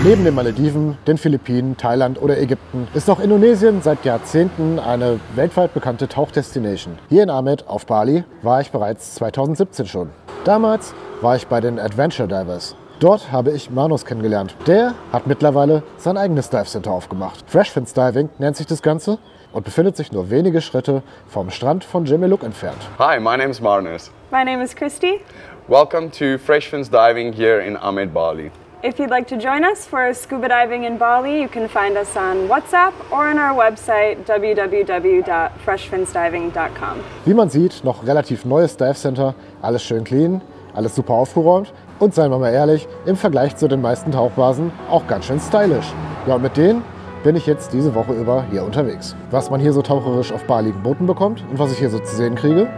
Neben den Malediven, den Philippinen, Thailand oder Ägypten ist auch Indonesien seit Jahrzehnten eine weltweit bekannte Tauchdestination. Hier in Amed auf Bali war ich bereits 2017 schon. Damals war ich bei den Adventure Divers. Dort habe ich Manus kennengelernt. Der hat mittlerweile sein eigenes Dive Center aufgemacht. Freshfins Diving nennt sich das Ganze und befindet sich nur wenige Schritte vom Strand von Jemeluk entfernt. Hi, my name is Marion. My name is Christy. Welcome to Freshfins Diving here in Amed, Bali. If you'd like to join us for scuba diving in Bali, you can find us on WhatsApp or on our website www.freshfinsdiving.com. Wie man sieht, noch relativ neues Dive Center, alles schön clean, alles super aufgeräumt und, seien wir mal ehrlich, im Vergleich zu den meisten Tauchbasen auch ganz schön stylisch. Ja, und mit denen bin ich jetzt diese Woche über hier unterwegs. Was man hier so taucherisch auf Bali geboten bekommt und was ich hier so zu sehen kriege,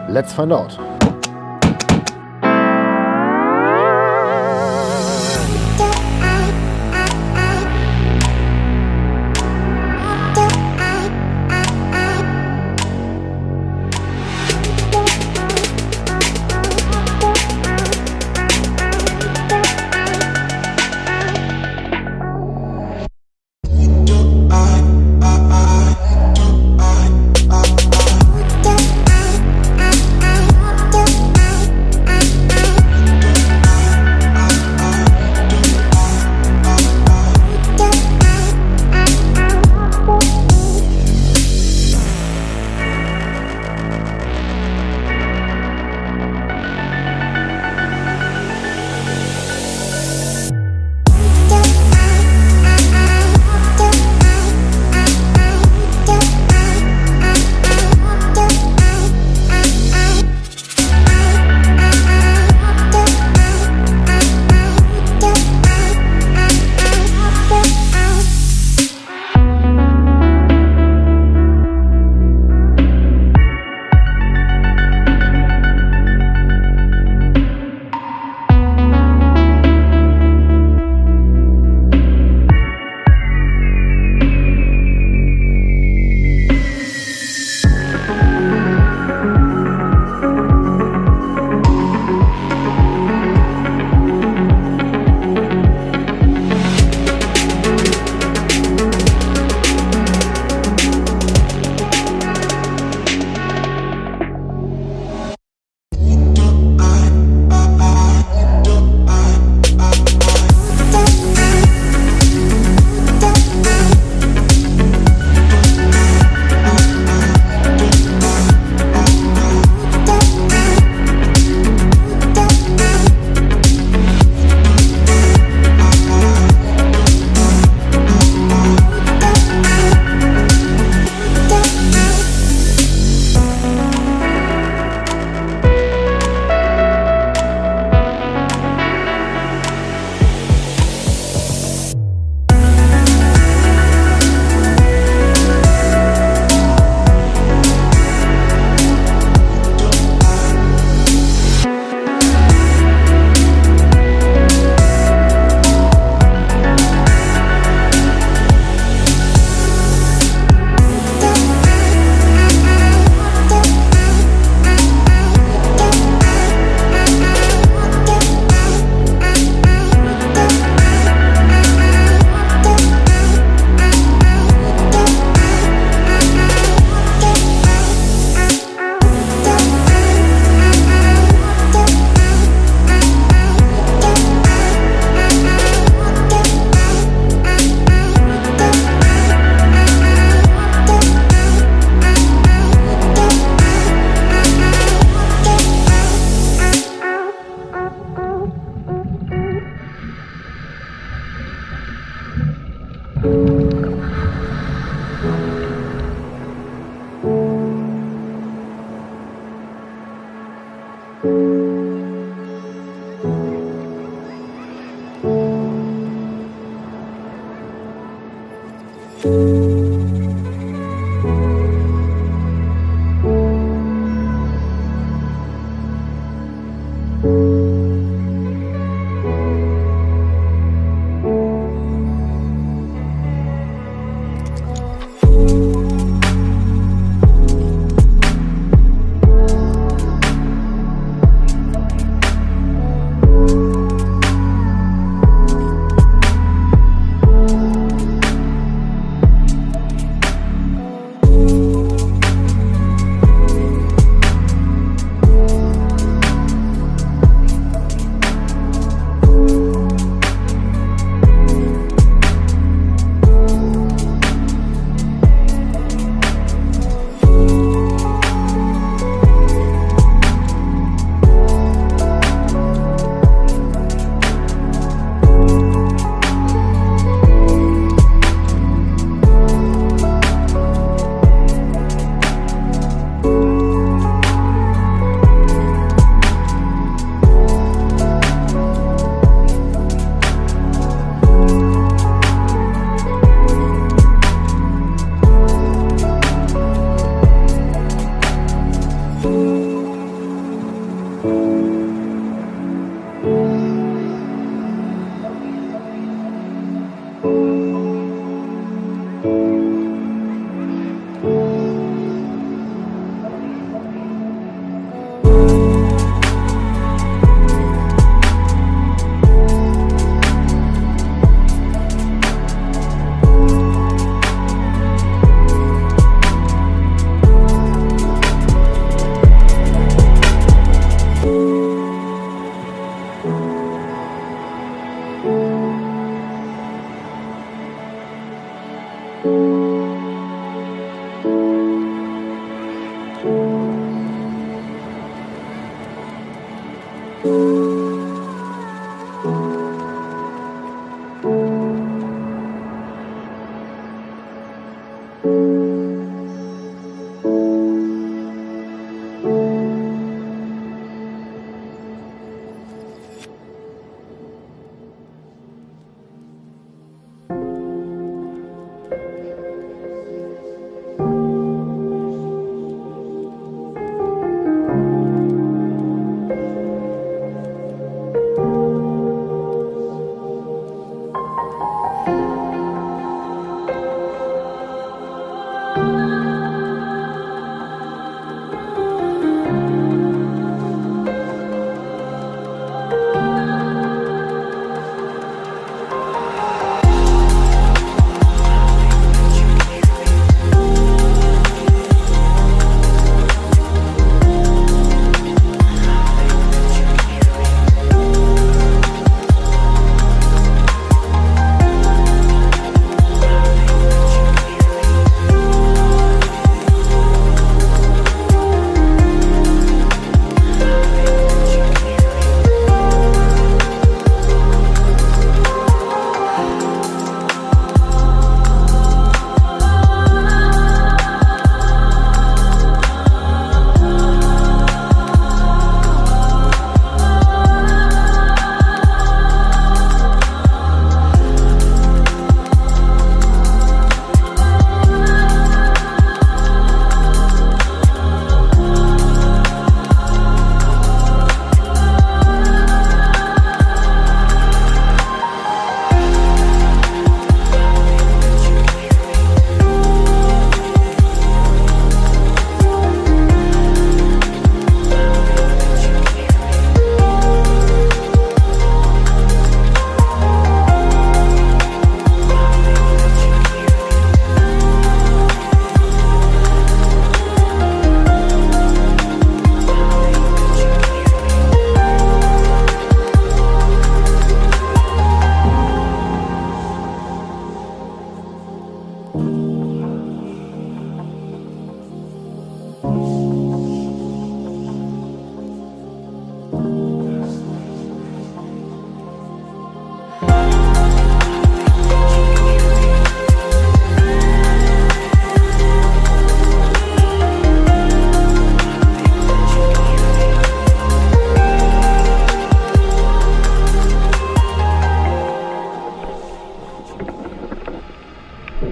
let's find out.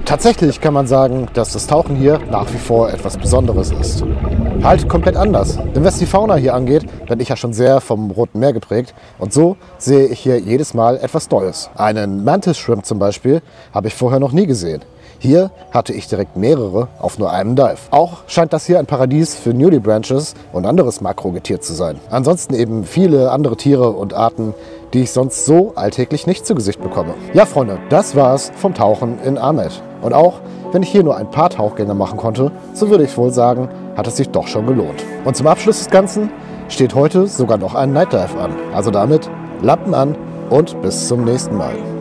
Tatsächlich kann man sagen, dass das Tauchen hier nach wie vor etwas Besonderes ist. Halt komplett anders. Denn was die Fauna hier angeht, bin ich ja schon sehr vom Roten Meer geprägt. Und so sehe ich hier jedes Mal etwas Neues. Einen Mantis Shrimp zum Beispiel habe ich vorher noch nie gesehen. Hier hatte ich direkt mehrere auf nur einem Dive. Auch scheint das hier ein Paradies für Newly Branches und anderes Makrogetier zu sein. Ansonsten eben viele andere Tiere und Arten, die ich sonst so alltäglich nicht zu Gesicht bekomme. Ja, Freunde, das war's vom Tauchen in Amed. Und auch wenn ich hier nur ein paar Tauchgänge machen konnte, so würde ich wohl sagen, hat es sich doch schon gelohnt. Und zum Abschluss des Ganzen steht heute sogar noch ein Night Dive an. Also damit Lampen an und bis zum nächsten Mal.